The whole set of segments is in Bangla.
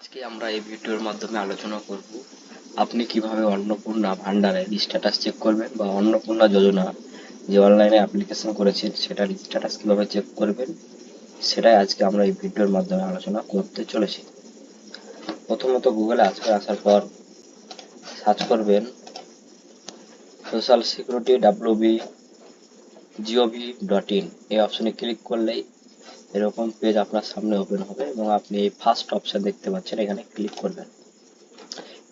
আজকে আমরা এই ভিডিওর মাধ্যমে আলোচনা করব আপনি কিভাবে অন্নপূর্ণা ভান্ডারের স্ট্যাটাস চেক করবেন বা অন্নপূর্ণা যোজনা যে অনলাইনে অ্যাপ্লিকেশন করেছেন সেটার স্ট্যাটাস কিভাবে চেক করবেন সেটাই আজকে আমরা এই ভিডিওর মাধ্যমে আলোচনা করতে চলেছি। প্রথমত গুগলে আসার পর সার্চ করবেন সোশ্যাল সিকিউরিটি wb.gov.in এই অপশনে ক্লিক করলেই এরকম পেজ আপনার সামনে ওপেন হবে এবং আপনি এই ফার্স্ট অপশন দেখতে পাচ্ছেন, এখানে ক্লিক করবেন।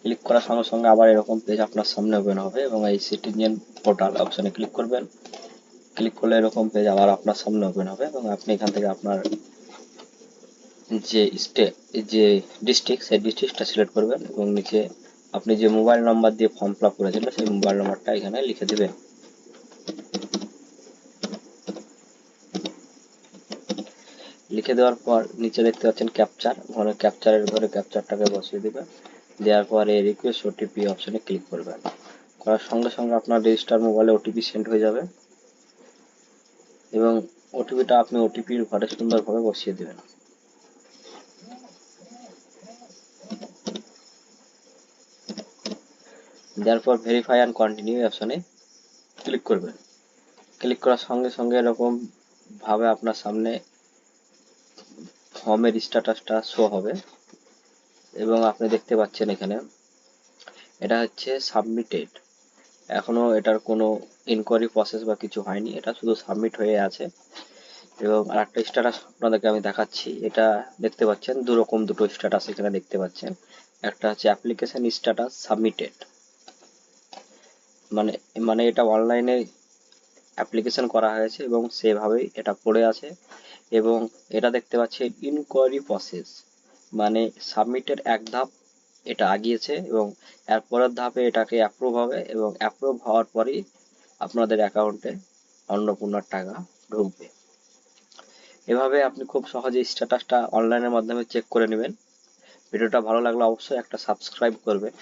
ক্লিক করার সঙ্গে সঙ্গে আবার এরকম পেজ আপনার সামনে ওপেন হবে এবং এই সিটিজেন পোর্টাল অপশনে ক্লিক করবেন। ক্লিক করলে এরকম পেজ আবার আপনার সামনে ওপেন হবে এবং আপনি এখান থেকে আপনার যে যে ডিস্ট্রিক্ট সেই ডিস্ট্রিক্টটা সিলেক্ট করবেন এবং নিচে আপনি যে মোবাইল নাম্বার দিয়ে ফর্ম ফিল আপ করেছিলেন সেই মোবাইল নাম্বারটা এখানে লিখে দেবেন। লিখে দেওয়ার পর নিচে দেখতে পাচ্ছেন ক্যাপচার, ওখানে ক্যাপচারের ঘরে ক্যাপচারটাকে বসিয়ে দেবেন। দেওয়ার পর এই রিকোয়েস্ট ওটিপি অপশনে ক্লিক করবেন। করার সঙ্গে সঙ্গে আপনার রেজিস্টার মোবাইলে ওটিপি সেন্ড হয়ে যাবে এবং ওটিপিটা আপনি ওটিপির ঘরে সুন্দরভাবে বসিয়ে দেবেন। দেওয়ার পর ভেরিফাই অ্যান্ড কন্টিনিউ অপশনে ক্লিক করবেন। ক্লিক করার সঙ্গে সঙ্গে এরকম ভাবে আপনার সামনে ফর্মের স্ট্যাটাসটা শো হবে এবং আপনি দেখতে পাচ্ছেন এখানে এটা হচ্ছে সাবমিটেড। এখনো এটার কোনো ইনকোয়ারি প্রসেস বা কিছু হয়নি, এটা শুধু সাবমিট হয়ে আছে। এবং আরেকটা স্ট্যাটাস আপনাদেরকে আমি দেখাচ্ছি, এটা দেখতে পাচ্ছেন দুটো স্ট্যাটাস এখানে দেখতে পাচ্ছেন। একটা হচ্ছে অ্যাপ্লিকেশন স্ট্যাটাস সাবমিটেড, মানে মানে এটা অনলাইনে অ্যাপ্লিকেশন করা হয়েছে এবং সেভাবেই এটা পড়ে আছে। এবং এটা দেখতে পাচ্ছেন ইনকোয়ারি প্রসেস, মানে সাবমিটের এক ধাপ এটা আগিয়েছে এবং এর পরের ধাপে এটাকে অ্যাপ্রুভ হবে এবং অ্যাপ্রুভ হওয়ার পরেই আপনাদের অ্যাকাউন্টে অন্নপূর্ণার টাকা ঢুকবে। এভাবে আপনি খুব সহজেই স্ট্যাটাসটা অনলাইনের মাধ্যমে চেক করে নেবেন। ভিডিওটা ভালো লাগলে অবশ্যই একটা সাবস্ক্রাইব করবেন।